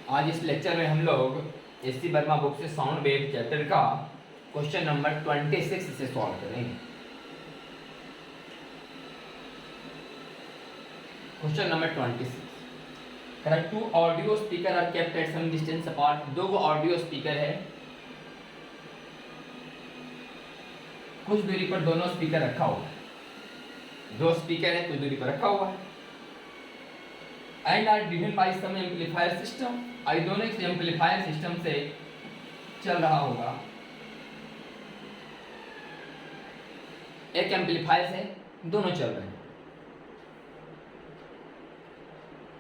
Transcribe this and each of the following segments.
आज इस लेक्चर में हम लोग एस.सी. वर्मा बुक से साउंड वेव चैप्टर का क्वेश्चन नंबर 26 से सॉल्व करेंगे। Question number 26, correct. Two audio speaker are kept at some distance apart. दो ऑडियो स्पीकर है, कुछ दूरी पर दोनों स्पीकर रखा हुआ है। दो स्पीकर है, कुछ दूरी पर रखा हुआ है। And are driven by some amplifier system. आई दोनों एक एम्पलीफायर सिस्टम से चल रहा होगा। एक एम्पलीफायर से दोनों चल रहे हैं।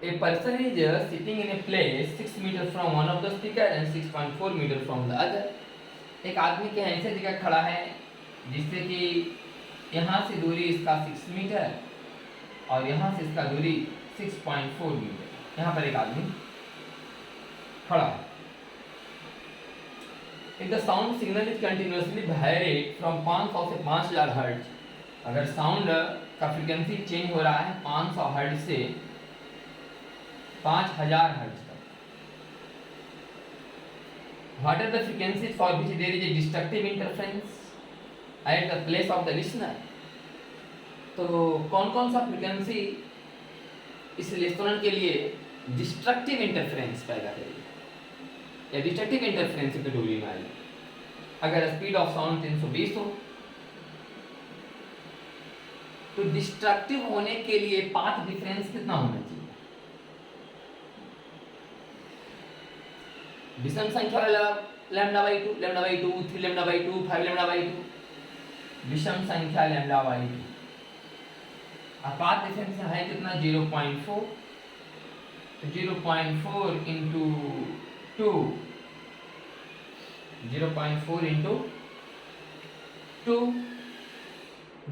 A person is sitting in a place 6 meters from one of the speaker and 6.4 meters from the other. एक आदमी के ऐसे जगह खड़ा है जिससे कि यहाँ से दूरी इसका 6 मीटर और यहाँ से इसका दूरी 6.4 मीटर। यहाँ पर एक आदमी खड़ा है। If the sound signal is continuously varied from 500 से 5000 हर्ट्ज, अगर साउंड का फ्रीक्वेंसी चेंज हो रहा है 500 हर्ट्ज से 5000 हर्ट्ज तक, what are the frequencies for which there is a destructive interference at the place of the listener? तो कौन कौन सा फ्रीक्वेंसी इस लिसनर के लिए डिस्ट्रक्टिव इंटरफेरेंस पैदा करेगी या डिस्ट्रक्टिव इंटरफेरेंस पे डोरी मारेगी? अगर स्पीड ऑफ साउंड 320 हो तो डिस्ट्रक्टिव होने के लिए पाथ डिफरेंस कितना होना चाहिए? विषम संख्या वाला lambda by 2, 3 lambda by 2, 5 lambda by 2, विषम संख्या लैम्डा बाई 2। पाथ डिफरेंस है कितना? 0.4। तो 0.4 इंटू 2, 0.4 इंटू 2,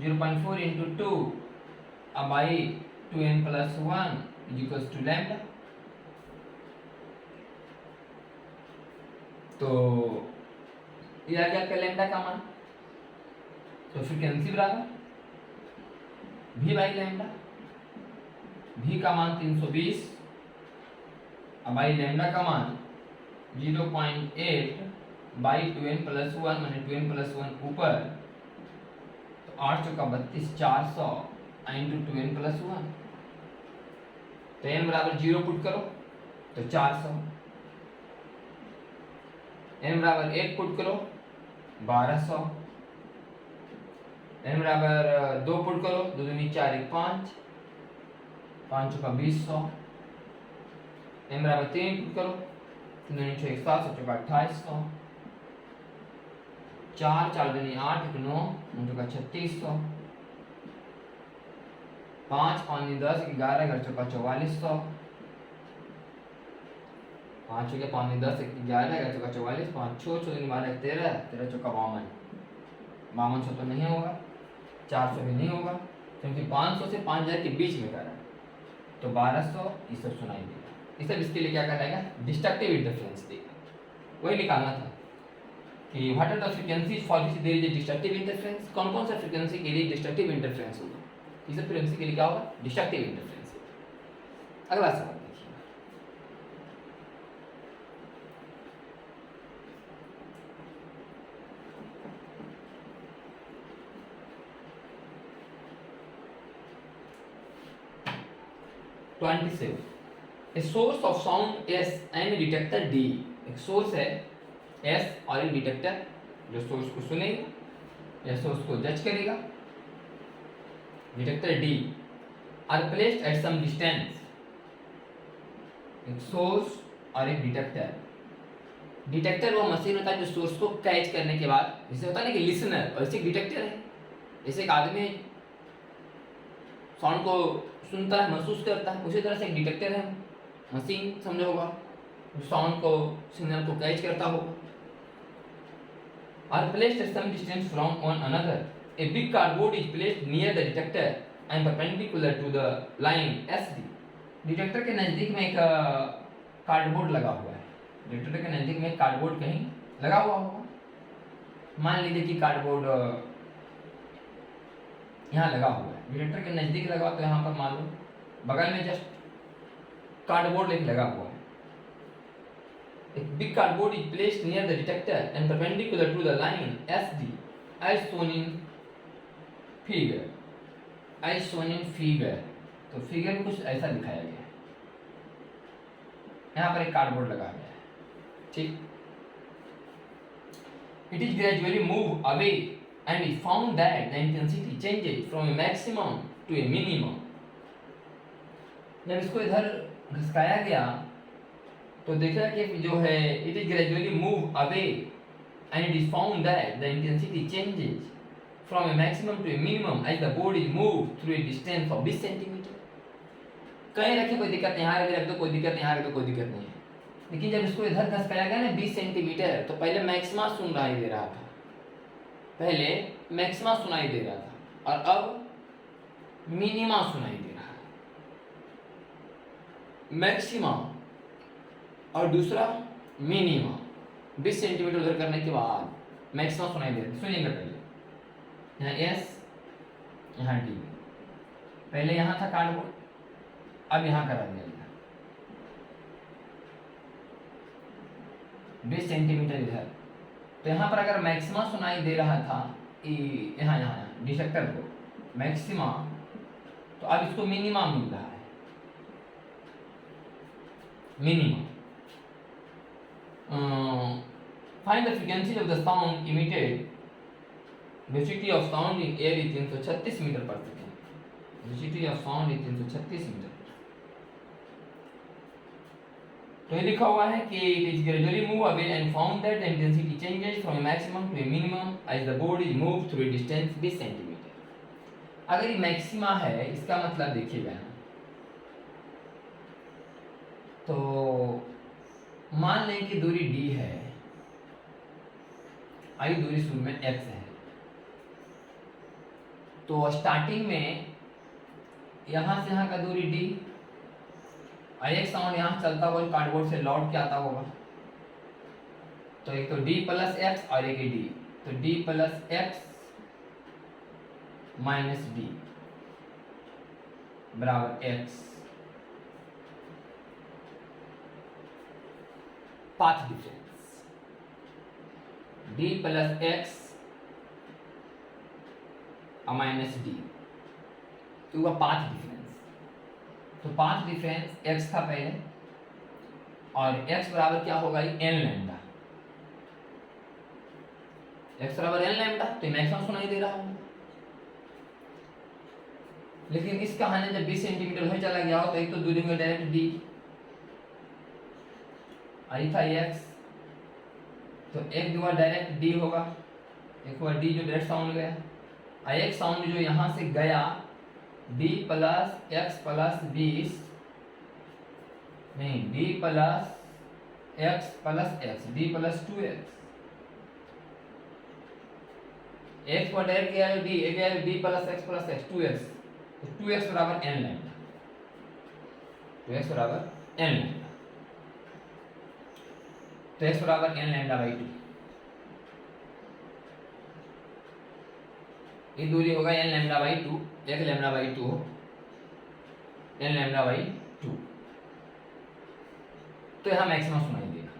0.4 इंटू 2 अब आई 2n+1 is equals to lambda. तो ये आ गया आपका लैम्डा का मान। तो फ्रीक्वेंसी बराबर v बाई लैम्डा। v का मान 320, अब आई लैम्डा का मान 0.8 बाई 2n+1 माने 2n+1 ऊपर, तो 8 चौका 32, 400 इंटू 2n+1। तो n बराबर 0 पुट करो तो 400, n बराबर 1 पुट करो 1200, n बराबर 2 पुट करो, 2 दूनी 4 1 5, 5 चौका 2000, n बराबर 3 पुट करो, 3 दूनी 6 7, 7 चौका 2800, 4 4 दूनी 8 1 9, 9 चौका 3600, 5 5 दूनी 10 11, 11 चौका 4400, 5 चौके 5 दूनी 10 11, 11 चौका 44, 5 6 6 दूनी 12 13, 13 चौका 52, 5200 तो नहीं होगा, 400 भी नहीं होगा, क्योंकि 500 से 5000 के बीच में कर रहा है। तो 1200 ये सब सुनाई देगा। ये सब इसके लिए क्या कराएगा? डिस्ट्रक्टिव इंटरफेरेंस देगा। वही निकालना था कि what are the frequencies for which there is a destructive interference. कौन कौन सा फ्रीक्वेंसी के लिए डिस्ट्रक्टिव इंटरफेरेंस होगा? इस फ्रीक्वेंसी के लिए क्या होगा? डिस्ट्रक्टिव इंटरफेरेंस होगा। अगला सवाल देखिए, A source of sound S and a detector D। एक सोर्स है S और एक डिटेक्टर जो सोर्स को सुनेगा या सोर्स को जज करेगा। Detector D are placed at some distance. एक सोर्स और एक डिटेक्टर। डिटेक्टर वो मशीन होता है जो सोर्स को कैच करने के बाद, जैसे होता है ना कि लिसनर, और इसे डिटेक्टर है। जैसे एक आदमी साउंड को सुनता है, महसूस करता है, उसी तरह से एक डिटेक्टर है, मशीन समझो होगा, साउंड को, सिग्नल को कैच करता होगा। Are placed at some distance from one another. A big cardboard is placed near the detector and perpendicular to the line SD। Detector के नजदीक में एक कार्डबोर्ड लगा हुआ है। डिटेक्टर के नजदीक में एक कार्डबोर्ड कहीं लगा हुआ होगा। मान लीजिए कि कार्डबोर्ड यहाँ लगा हुआ है, डिटेक्टर के नजदीक लगा, तो यहाँ पर मान लो बगल में जस्ट कार्डबोर्ड एक लगा हुआ है। A big cardboard is placed near the detector and perpendicular to the line SD as shown in figure. As shown in figure. तो फिगर में कुछ ऐसा दिखाया गया है, यहाँ पर एक कार्डबोर्ड लगा गया है, ठीक। It is gradually moved away and we found that the intensity changes from a maximum to a minimum. जब इसको इधर घसकाया गया तो देखा कि जो है it is gradually moved away and it is found that the intensity changes from a maximum to a minimum as the board is moved through a distance of 20 centimeter. कहीं रखे कोई दिक्कत नहीं, यहाँ रख दो कोई दिक्कत नहीं, यहाँ रख दो कोई दिक्कत नहीं है, लेकिन जब इसको इधर घसकाया गया ना 20 सेंटीमीटर तो पहले मैक्सिमा सुनाई दे रहा था, पहले मैक्सिमा सुनाई दे रहा था और अब मिनिमा सुनाई दे रहा है। मैक्सिमा और दूसरा मिनिमा 20 सेंटीमीटर उधर करने के बाद मैक्सिमा सुनाई दे रहा है। सुनिएगा पहले यहाँ एस, यहाँ डी, पहले यहाँ था कार्डबोर्ड, अब यहाँ करा दिया गया 20 सेंटीमीटर इधर, तो यहाँ पर अगर मैक्सिमा सुनाई दे रहा था यहाँ यहाँ डिटेक्टर को मैक्सिमा, तो अब इसको मिनिमा मिल रहा है, minima. Find the frequency of the sound emitted. Velocity of sound in air is 336 metre per second. Velocity of sound is 336 metre. तो ये लिखा हुआ है कि it is gradually move away and found that the intensity changes from a maximum to a minimum as the board is moved through a distance 20 centimeter. अगर ये maxima है इसका मतलब देखिएगा, तो मान लें कि दूरी d है, आई दूरी शुरू में x है, तो स्टार्टिंग में यहाँ से यहाँ का दूरी d और एक साउंड यहाँ चलता हुआ कार्डबोर्ड से लौट के आता होगा, तो एक तो d प्लस एक्स और एक d, तो d plus x minus d बराबर x। Path difference d plus x और माइनस d, तो वह पाथ डिफरेंस। तो पाथ डिफरेंस x था पहले और x बराबर क्या होगा n लैम्डा, x बराबर n लैम्डा, तो मैक्सिमम सुनाई दे रहा है। लेकिन इस कहानी जब 20 सेंटीमीटर उधर चला गया हो तो एक तो दूरी में डायरेक्ट d, आई था x, तो एक दूसरा डायरेक्ट d होगा, एक हुआ d जो डायरेक्ट साउंड गया, और एक साउंड जो यहाँ से गया d प्लस एक्स प्लस 20, नहीं d plus x plus x, d plus 2x, x को डायरेक्ट गया है d, एक गया है d प्लस x 2x, तो 2x बराबर n लैम्डा, 2x बराबर n लैम्डा, तो x बराबर n लैम्डा बाई 2, ये दूरी होगा n लैम्डा बाई 2, एक लैम्डा बाई 2 हो, n लैम्डा बाई 2, तो यहाँ मैक्सिमम सुनाई देगा।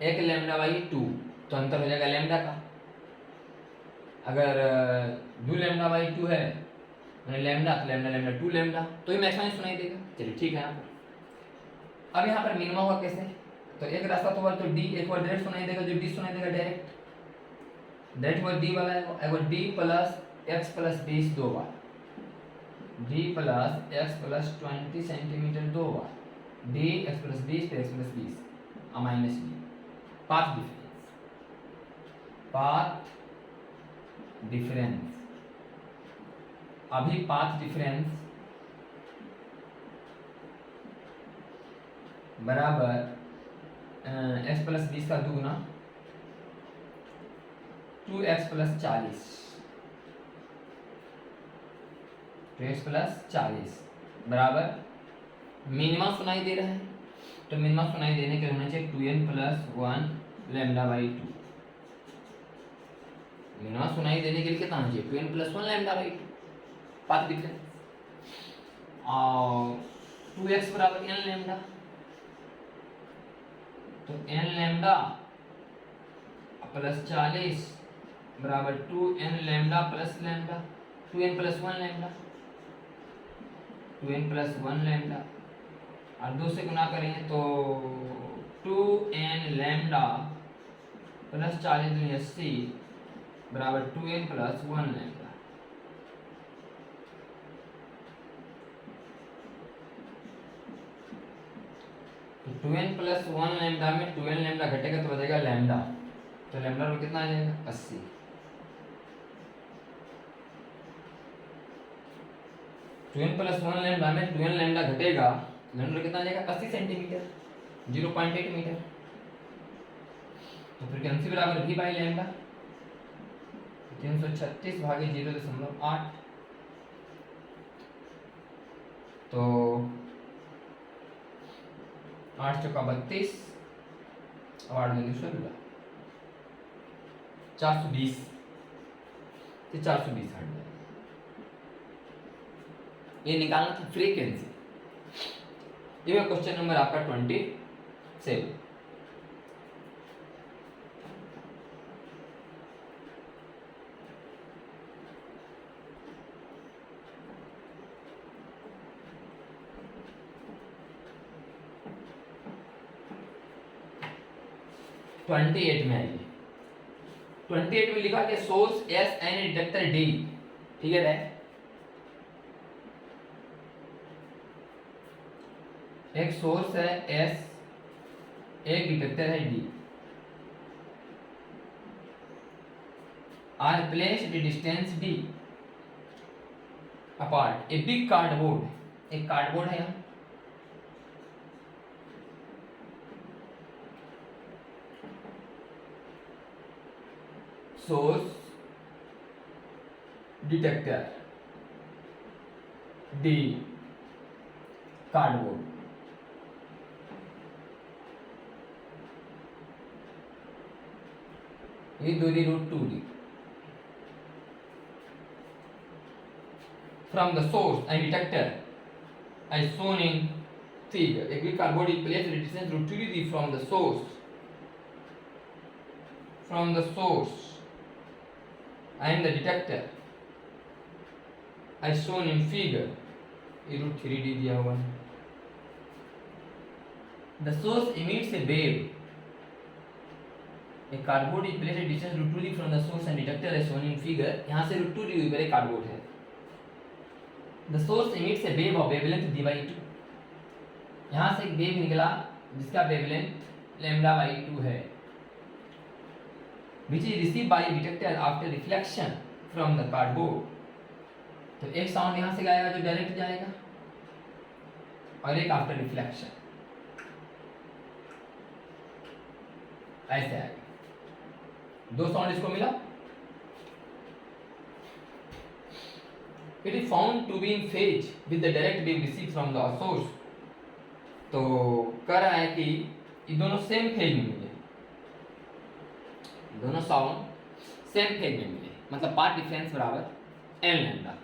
एक लैम्डा बाई 2 तो अंतर हो जाएगा लैम्डा का, अगर 2 लैम्डा बाई 2 है मैंने लैम्डा, तो लैम्डा लैम्डा 2 लैम्डा, तो ये मैक्सिमम सुनाई देगा। चलिए ठीक है। यहाँ पर अब यहाँ पर मिनिमम होगा कैसे, तो एक रास्ता तो तो d एक बार डायरेक्ट सुनाई देगा, जो d सुनाई देगा डायरेक्ट वो d वाला है, वो d प्लस एक्स प्लस 20 दो बार, d plus x plus 20 centimetre दो बार, d एक्स प्लस 20 पे एक्स प्लस 20 और minus d। Path difference, path difference, अभी पाथ डिफरेंस बराबर एक्स प्लस 20 का दुगुना 2x प्लस 40, 2x प्लस 40 बराबर मिनिमम सुनाई दे रहा है, तो मिनिमम सुनाई देने के होना चाहिए 2n plus 1 lambda by 2। Minimum सुनाई देने के लिए कितना होना चाहिए 2n plus 1 lambda by 2, path difference. और 2x बराबर n लैम्डा, तो n लैम्डा प्लस 40 बराबर 2n lambda plus lambda, 2n plus 1 lambda, 2n plus 1 lambda और 2 से गुना करेंगे तो 2n लैम्डा प्लस 40 दूनी 80 बराबर 2n प्लस 1 लैम्डा। तो 2n प्लस 1 लैम्डा में 2n लैम्डा घटेगा तो बचेगा लैम्डा, तो लैम्डा में कितना आ जाएगा 80। टू एन प्लस 1 लैम्डा में 2n लैम्डा घटेगा, लैम्डा कितना आ जाएगा 80 सेंटीमीटर, 0.8 मीटर। तो फ्रीक्वेंसी बराबर v बाई लैम्डा, 336 भागे 0.8, तो 8 चौका 32 और 8 दूनी 16, 420 से 420 हट जाएगा। ये निकालना था फ्रीक्वेंसी। ये क्वेश्चन नंबर आपका 27। में आइए, 28 में लिखा कि source S and detector D, ठीक है। एक सोर्स है एस, एक डिटेक्टर है D, are placed distance D apart a big cardboard, एक कार्डबोर्ड है यहाँ, सोर्स डिटेक्टर डी कार्डबोर्ड, ये दूरी √2d from the source and detector as shown in figure. A big cardboard is placed at a distance √2d from the source and the detector as shown in figure, ये √3d दिया हुआ है। The source emits a wave. A cardboard is placed at distance √2d from the source and detector as shown in figure. यहाँ से √2d पर एक cardboard है। The source emits a wave of wavelength d/2. यहाँ से एक wave निकला जिसका वेवलेंथ λ/2 है, which is received by detector after reflection from the cardboard. तो एक साउंड यहाँ से गाएगा जो डायरेक्ट जाएगा और एक आफ्टर रिफ्लेक्शन, ऐसे आएगा। दो साउंड इसको मिला। It is found to be in phase with the direct wave received from the source. तो कह रहा है कि ये दोनों सेम फेज में मिले, दोनों साउंड सेम फेज में मिले, मतलब पाथ डिफरेंस बराबर n लैम्डा।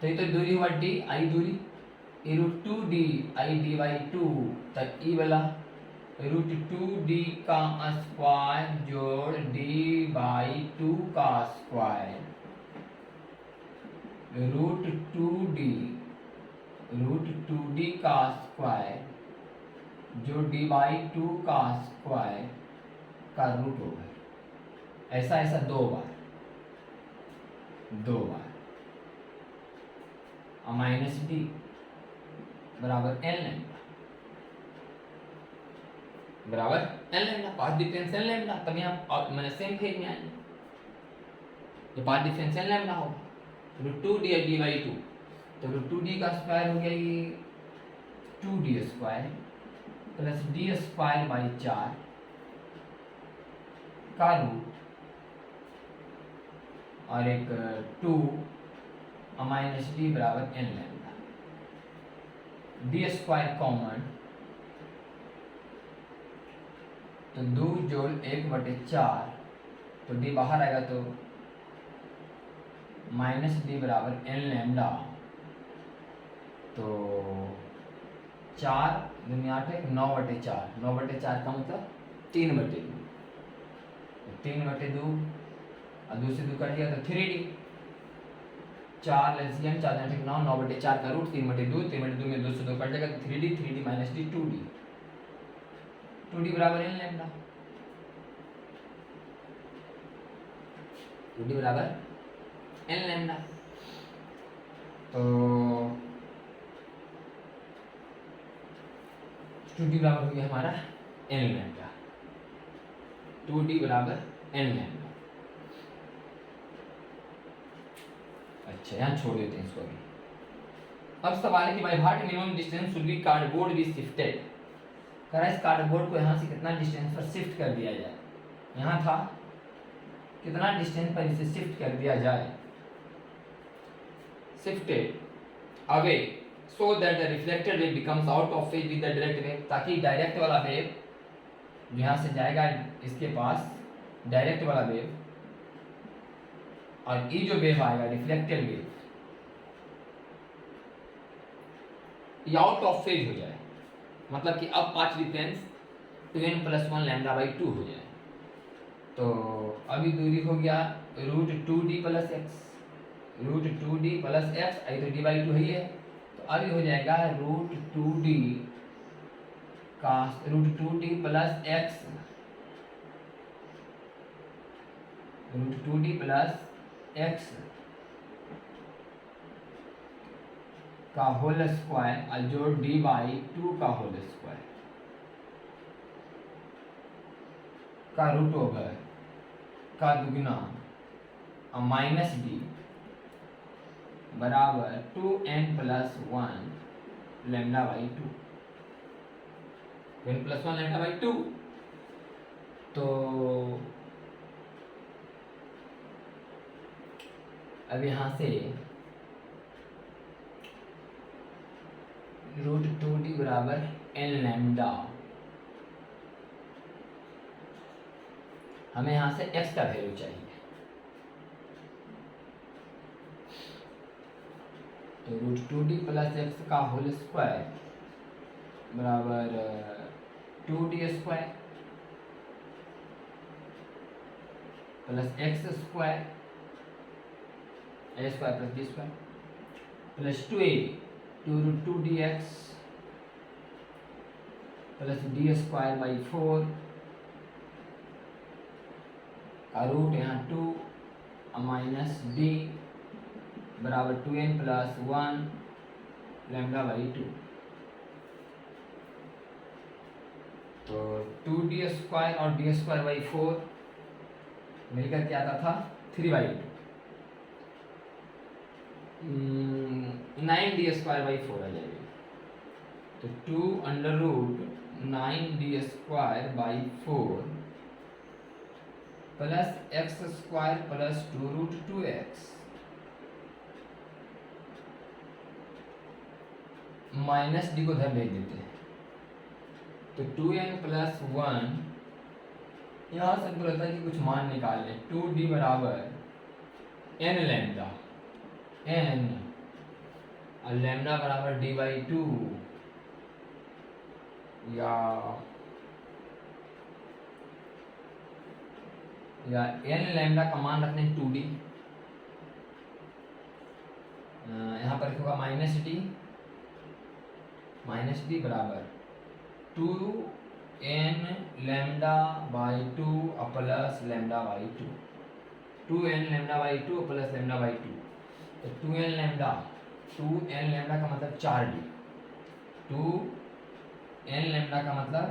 तो ये तो दूरी हुआ d, आई दूरी, ये √2d आई d/2, तब ई वाला √2d का स्क्वायर जोड़ d/2 का स्क्वायर, √2d का स्क्वायर जो d/2 का स्क्वायर का रूट होगा। ऐसा ऐसा दो बार माइनस डी बराबर n lambda, path difference n lambda, तब यहाँ मैंने सेम फेज में आएंगे, ये पाथ डिफरेंस n लैम्डा होगा, √2d d/2, तो √2d का स्क्वायर हो गया ये 2d square plus d square by 4 का रूट और एक 2 माइनस डी बराबर n lambda, D square common, तो 2 जोड़ 1/4, तो डी बाहर आएगा तो माइनस डी बराबर n लैम्डा, तो 4×8 9/4, 9/4 का मतलब 3/2, 3/2 और 2 से 2 कट गया तो 3D। 4 LCM 4×8 9, 9/4 का रूट 3/2, 3/2 में 2 से 2 कट जाएगा तो 3D, 3D minus D 2D, 2D बराबर n लैम्डा, 2D बराबर n लैम्डा। तो 2D बराबर हो गया हमारा n लैम्डा, 2D बराबर n लैम्डा। अच्छा यहाँ छोड़ देते हैं इसको अभी। अब सवाल है कि by what minimum distance should be cardboard be shifted. कह रहा है इस कार्डबोर्ड को यहाँ से कितना डिस्टेंस पर शिफ्ट कर दिया जाए, यहाँ था कितना डिस्टेंस पर इसे शिफ्ट कर दिया जाए, shifted away so that the reflected wave becomes out of phase with the direct wave, ताकि डायरेक्ट वाला वेव यहाँ से जाएगा इसके पास, डायरेक्ट वाला वेव, और ये जो वेव आएगा रिफ्लेक्टेड वेव ये आउट ऑफ फेज हो जाए, मतलब कि अब पाथ डिफरेंस 2n+1 λ/2 हो जाए। तो अभी दूरी हो गया √2d + x, √2d + x, आई तो d/2 है ये, तो अभी हो जाएगा √2d + x, √2d + x का होल स्क्वायर और जो d/2 का होल स्क्वायर का रूट ओवर का दुगना माइनस d बराबर 2n+1 λ/2, 2n+1 λ/2। तो अब यहाँ से √2d बराबर n लैम्डा, हमें यहाँ से x का वैल्यू चाहिए, तो √2d + x का होल स्क्वायर बराबर 2d² + x square a² + b² + 2a 2√2dx + d²/4 का रूट यहाँ 2 माइनस d बराबर 2n+1 λ/2। तो 2d² और d²/4 मिलकर क्या आता था 3/2, 9d²/4 आ जाएगी, तो 2√9d²/4 + x² + 2√2x minus D को उधर भेज देते हैं, तो 2n+1 यहाँ से हमको लगता है कि कुछ मान निकाल लें, 2d बराबर n लैम्डा, n और लैम्डा बराबर d/2 या n लैम्डा का मान रखने 2d, यहाँ पर लिखूंगा -d बराबर 2n λ/2 प्लस λ/2, 2n λ/2 प्लस λ/2, तो 2n लैम्डा का मतलब 4d, 2n लैम्डा का मतलब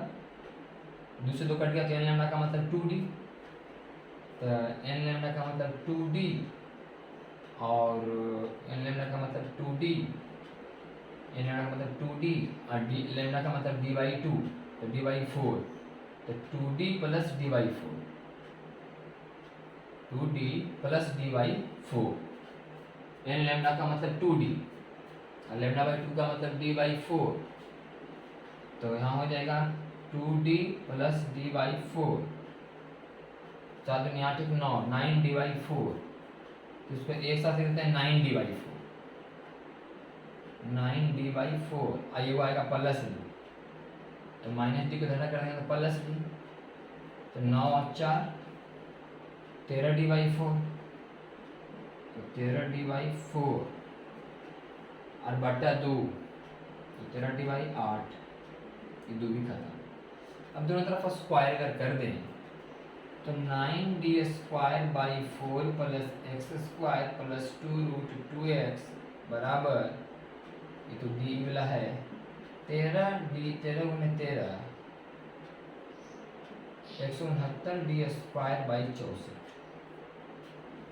2 से 2 कट गया तो n लैम्डा का मतलब 2d, तो n लैम्डा का मतलब 2d और n लैम्डा का मतलब 2d, n लैम्डा का मतलब 2d और d लैम्डा का मतलब d/2, तो d/4, तो 2d + d/4, 2d + d/4, n lambda का मतलब 2d और λ/2 का मतलब d/4, तो यहाँ हो जाएगा 2d + d/4, 4 दूनी 8 9, 9d/4, तो इसको एक साथ लिखते हैं 9d/4, 9d/4 ये वो आएगा प्लस डी, तो माइनस डी को इधर कर देंगे तो प्लस डी, तो 9 और 4 13d/4, तो 13d/4 और बटा 2 तो 13d/8, ये 2 भी खत्म। अब दोनों तरफ स्क्वायर अगर कर दें तो 9d²/4 plus x² plus 2√2x बराबर, ये तो डी मिला है 13d, 13 × 13 169d²/64,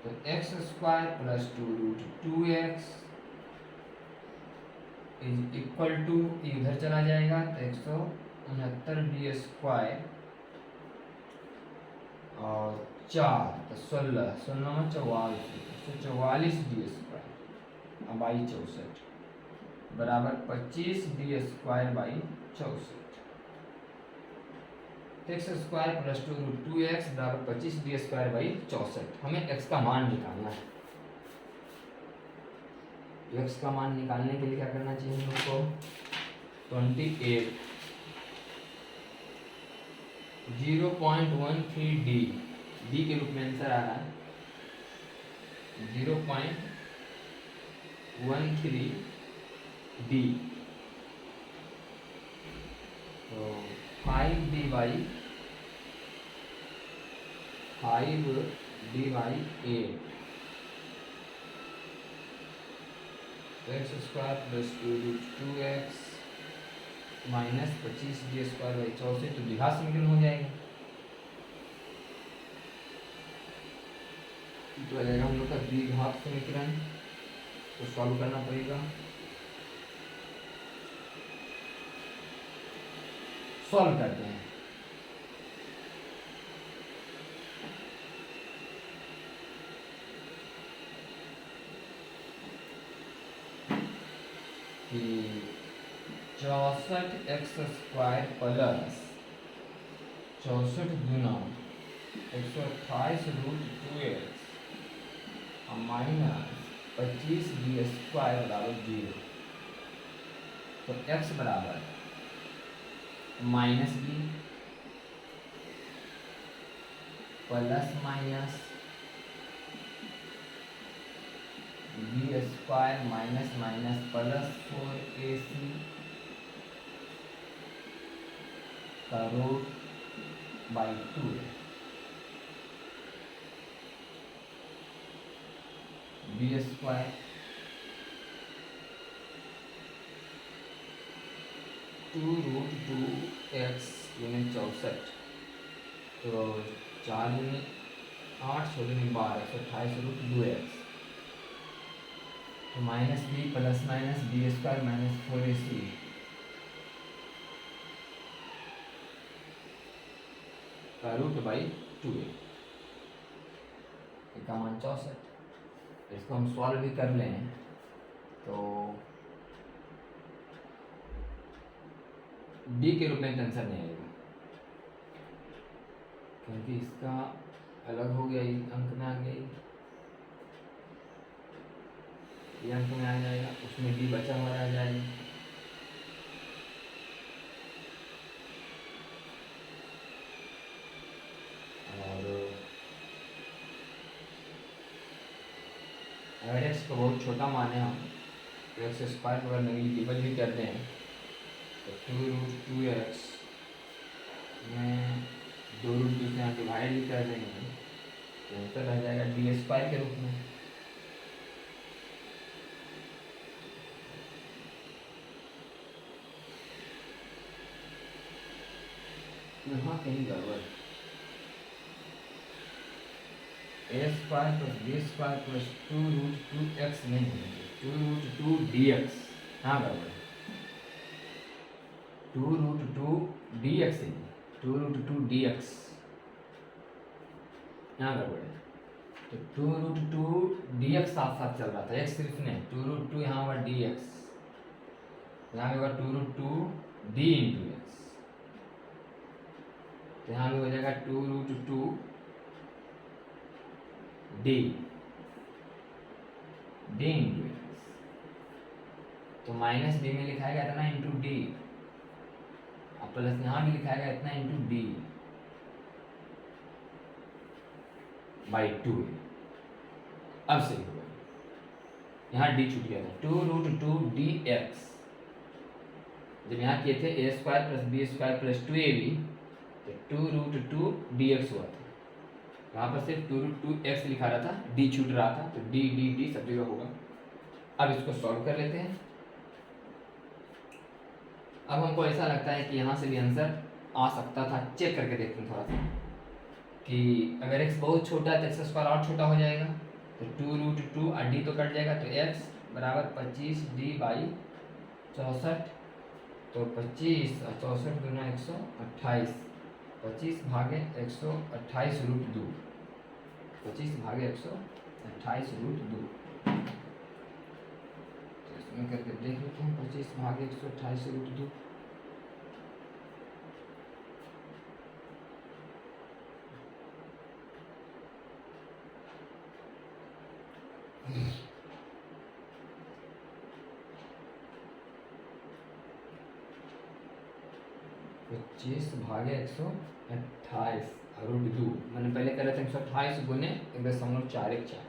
तो x² plus 2√2x is equal to, इधर चला जाएगा तो 169d² और 4 तो 16, 16 में 44, 144d² अब आई 64 बराबर 25d²/64, x² प्लस 2√2x बराबर 25d²/64। हमें x का मान निकालना है। x का मान निकालने के लिए क्या करना चाहिए हम लोग को, 28 0.13d डी के रूप में आंसर आ रहा है 0.13d, तो 5d/8, तो x² plus 2√2x minus 25d²/64, तो द्विघात समीकरण हो जाएगा, तो आ जाएगा हम लोग का द्विघात समीकरण, तो सॉल्व करना पड़ेगा। सॉल्व करते हैं, कि 64x² प्लस 64 गुना 128√2x माइनस 25d² बराबर 0, तो x बराबर minus B plus minus b² minus minus plus 4ac का √2 b² 2√2x यूनिट 64, तो 4 यूनिट 8 16 12 128√2x, तो minus B plus minus b² minus 4ac का √2, इसका मान 64। इसको हम सॉल्व भी कर लें तो डी के रूप में आंसर नहीं आएगा, क्योंकि इसका अलग हो गया, अंक में आ गया, ये अंक में आ जाएगा, उसमें डी बचा हुआ रह जाएगा। और अगर x को बहुत छोटा माने हम तो x² को अगर नेगेटिव भी करते हैं तो 2√2x में 2√2 से यहाँ डिवाइड भी कर देंगे तो आंसर रह जाएगा d² के रूप में। यहाँ कहीं गड़बड़, a² plus b² plus 2√2x नहीं होना चाहिए, 2√2dx, हाँ गड़बड़, 2√2dx है, 2√2dx यहाँ गड़बड़ है, तो 2√2dx साथ साथ चल रहा था, x सिर्फ नहीं, 2√2 यहाँ होगा dx, यहाँ होगा 2√2d × x, तो यहाँ भी हो जाएगा 2√2d × x, तो तो माइनस डी में लिखाएगा इतना इंटू डी, और प्लस यहाँ भी लिखाएगा इतना इंटू डी बाई 2। अब सही होगा, यहाँ डी छूट गया था, 2√2 dx। जब यहाँ किए थे a² + b² + 2ab, तो 2√2 dx हुआ था। यहाँ पर सिर्फ 2√2x लिखा रहा था, d छूट रहा था, तो d सब जगह होगा। अब इसको सॉल्व कर लेते हैं। अब हमको ऐसा लगता है कि यहाँ से भी आंसर आ सकता था, चेक करके देखते हैं थोड़ा सा कि अगर x बहुत छोटा है तो x² और छोटा हो जाएगा, तो 2√2 और d तो कट जाएगा, तो x बराबर 25d बाई 64, तो 25 और 64 गुना 128, 25 भागे 128√2, 25 भागे 128√2। तो इसमें करके देख लेते हैं, 25 भागे 128√2, पच्चीस भागे 128√2, मैंने पहले कर रहे थे 128 गुने 1.414,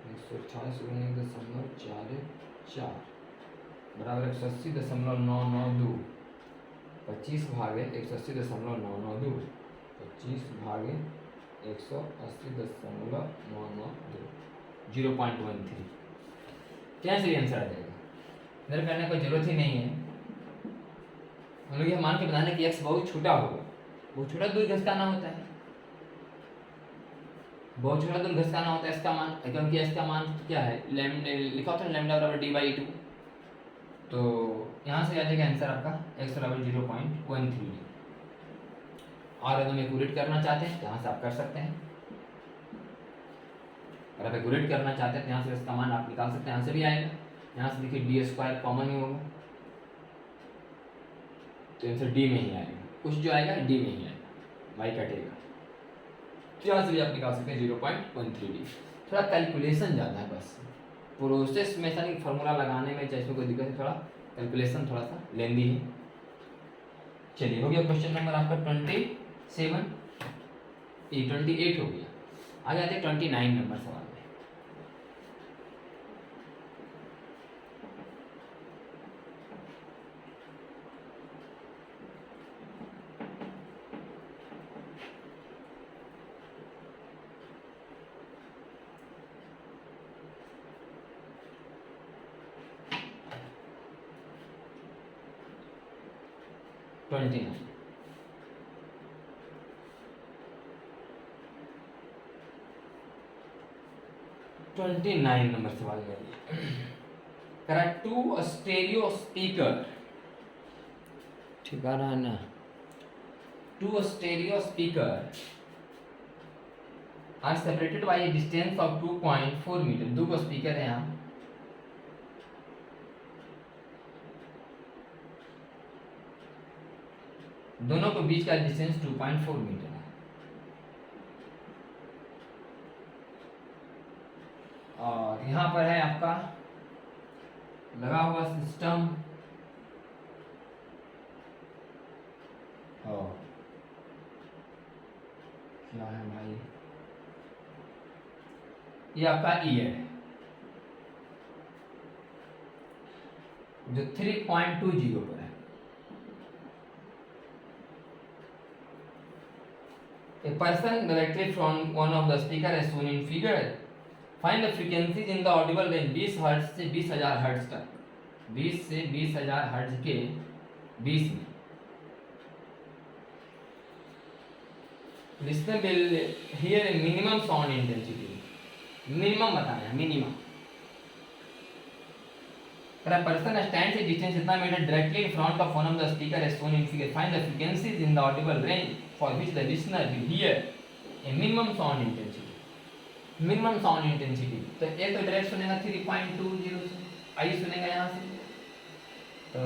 128 गुने 1.414 बराबर 180.992, 25 भागे 180.992, 25 भागे 180.992, 0.13। क्या सही आंसर आ जाएगा? इधर करने की जरूरत ही नहीं है, हम लोग ये मान के बताना कि x बहुत छोटा होगा, बहुत छोटा दूर घसकाना होता है, बहुत छोटा दूर घसकाना होता है इसका मान, क्योंकि इसका मान क्या है, लैम्डा लिखा होता है, लैम्डा बराबर d/2। तो यहाँ से आ जाएगा आंसर आपका x बराबर 0.13। और अगर हम एक्यूरेट करना चाहते हैं तो यहाँ से आप कर सकते हैं, और आप एक्यूरेट करना चाहते हैं तो यहाँ से इसका मान आप निकाल सकते हैं, यहाँ से भी आएगा। यहाँ से देखिए d² कॉमन ही होगा, तो आंसर डी में ही आएगा, कुछ जो आएगा डी में ही आएगा, y कटेगा। तो यहाँ से भी आप निकाल सकते हैं 0.13d। थोड़ा कैलकुलेशन ज़्यादा है, बस प्रोसेस में ऐसा नहीं, फार्मूला लगाने में चाहे इसमें कोई दिक्कत है, थोड़ा कैलकुलेशन थोड़ा सा लेंदी है। चलिए, हो गया क्वेश्चन नंबर आपका 28 हो गया। आगे आते हैं 29 नंबर सवाल में। ट्वेंटी नाइन नंबर सवाल करा, टू स्टेरियो स्पीकर, ठीक आ रहा है ना, two stereo speaker are separated by a distance of 2.4 metre. दो स्पीकर है यहाँ, दोनों के बीच का डिस्टेंस 2.4 मीटर है, और यहाँ पर है आपका लगा हुआ सिस्टम, और क्या है भाई, ये आपका ईयर है जो 3.20 पर है। A person directly from one of the speaker as shown in figure. Find the frequencies in the audible range 20 hertz से 20,000 हर्ट्ज तक, 20 से 20,000 हर्ट्ज के बीच में। Listener will hear a minimum sound intensity. Minimum बताना है, minimum. A person stands a distance इतना metre directly in front of one of the speaker as shown in figure. Find the frequencies in the audible range for which the listener will hear a minimum sound intensity. Minimum sound intensity, तो एक तो direct सुनेगा 3.20 से, आई सुनेगा यहाँ से, तो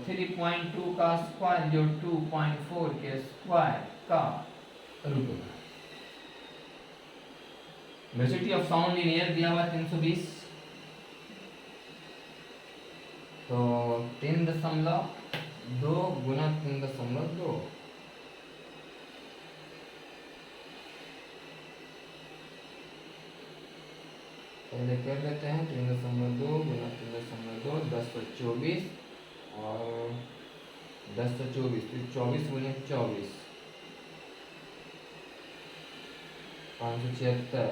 3.2 का स्क्वायर जो 2.4 के स्क्वायर का रूट होगा। Velocity of sound in air दिया हुआ 320, तो 3.2 गुना 3.2, पहले कर लेते हैं। 3.2 गुना 3.2 1024 और 1024 फिर 24 गुने 24 576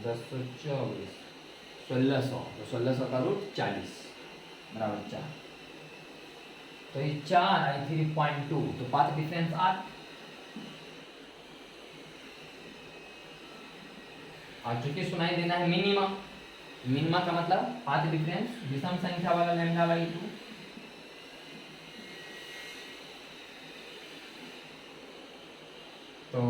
1024 1600, तो 1600 का रूट 40 बराबर 4। तो ये 4 आई 3.2, तो पाथ डिफरेंस 8। और चूंकि सुनाई देना है मिनिमा, मिनिमा का मतलब पाथ डिफरेंस विषम संख्या वाला लैम्डा बाई 2। तो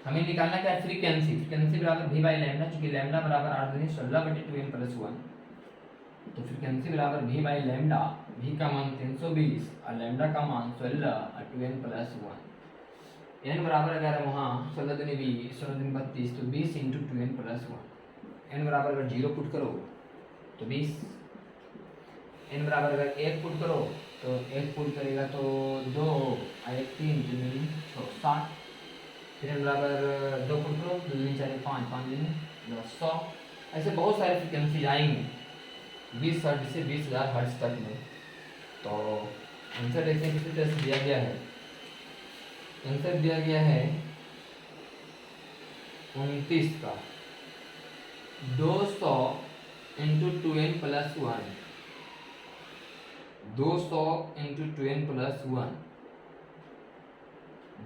हमें निकालना क्या है, फ्रीक्वेंसी। फ्रीक्वेंसी बराबर v बाई लैम्डा, चूंकि लैम्डा बराबर 8/16/2n+1, तो फ्रीक्वेंसी बराबर v बाई लैम्डा। v का मान 320 और लैम्डा का मान 16 और 2n+1। n बराबर अगर वहाँ 16 दूनी 20, 16 दूनी 32, तो 20 × 2n+1। n बराबर अगर 0 पुट करो तो 20, n बराबर अगर 1 पुट करो तो 1 पुट करेगा तो 2 और 1 3, 3 6 7। फिर n बराबर 2 पुट करो, 2 3 4 5, 5 दिन 100। ऐसे बहुत सारे फ्रिक्वेंसी आएंगे 20 हर्ट्ज से 20,000 हर्ट्ज तक में। तो आंसर देखते हैं किसी तरह से दिया गया है। आंसर दिया गया है 29 का 200 × 2n+1, 200 × 2n+1,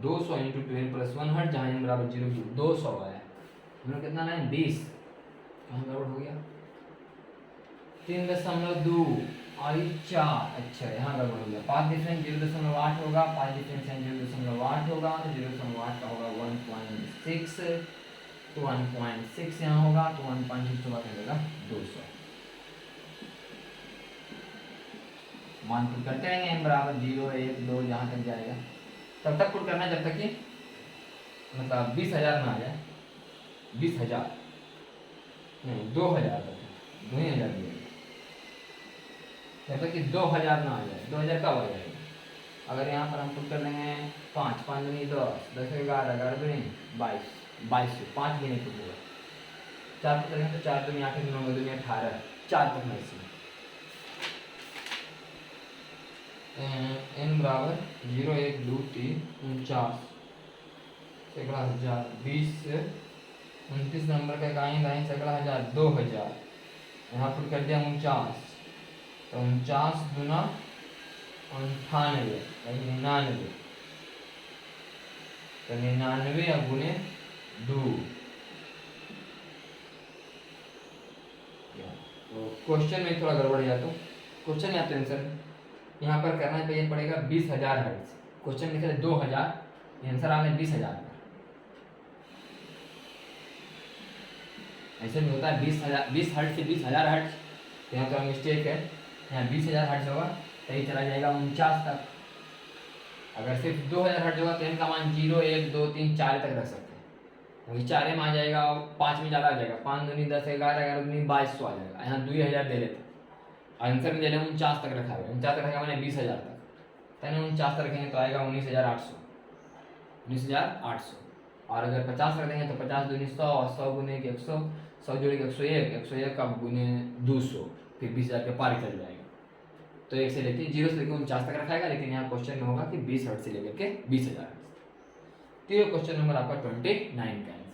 200 × 2n+1 हर्ट्ज, जहाँ n बराबर 0 की 200 आया। हमने कितना लाए 20, कहाँ गड़बड़ हो गया 3.2 और 4, अच्छा यहाँ गड़बड़ हो गया। पाथ डिफरेंस 0.8 होगा, पाथ डिफरेंस 0.8 होगा, तो 0.8 का होगा 1.6, तो 1.6 यहाँ होगा, तो 1.6 होगा क्या होगा 200। मान पुट करते रहेंगे n बराबर 0 1 2 जहाँ तक जाएगा, तब तक पुट करना जब तक कि मतलब 20,000 ना आ जाए। 20,000 नहीं 2,000 तक, 2,000 दिए जब तक कि 2,000 ना आ जाए। 2,000 कब आ जाएगा, अगर यहाँ पर हम पुट कर लेंगे 5 5 दूनी 10, 10 11 11 दूनी 22, 22 5 भी नहीं पुट होगा। 4 पुट करेंगे तो 4 दूनी 8 9 दूनी 18, 4 तक नहीं सी। n बराबर 0 1 2 3 49 सैकड़ा हजार 20 से 29 नंबर का गाएँ गाएँ सैकड़ा हजार 2,000, यहाँ पर कर दिया 49, तो 49 दूना 98 99, तो 99 या गुने 2। तो क्वेश्चन में थोड़ा गड़बड़ है, तो क्वेश्चन या तो आंसर यहाँ पर करना चाहिए पड़ेगा 20,000 हर्ट्ज। क्वेश्चन लिखे 2,000, आंसर आ गया 20,000। ऐसे भी होता है 20 हर्ट्ज से 20,000 हर्ट्ज, तो यहाँ तो मिस्टेक है, यहाँ 20,000 हर्ट्ज होगा तो ये चला जाएगा 49 तक। अगर सिर्फ 2,000 हर्ट्ज होगा तो इनका मान 0 1 2 3 4 तक रख सकते हैं, क्योंकि 4 में आ जाएगा और 5 में ज़्यादा आ जाएगा, 5 दूनी 10 11 11 दूनी 2200 आ जाएगा। यहाँ 2,000 दे लेते, आंसर में दे रहे 49 तक रखा हुआ है, 49 तक रखा मैंने 20,000 तक, तो 49 तक रखेंगे तो आएगा 19,800, 19,800। और अगर 50 रख देंगे तो 50 दूनी 100 और 100 गुने 100, 100 जोड़े 101, 101 का गुने 200, फिर 20,000 के पार चल जाएगा। तो 1 से लेके 0 से लेकर 49 तक रखाएगा, लेकिन यहाँ क्वेश्चन में होगा कि 20 हर्ट्ज से लेकर के 20,000 हर्ट्ज। तो ये क्वेश्चन नंबर आपका 29 का है।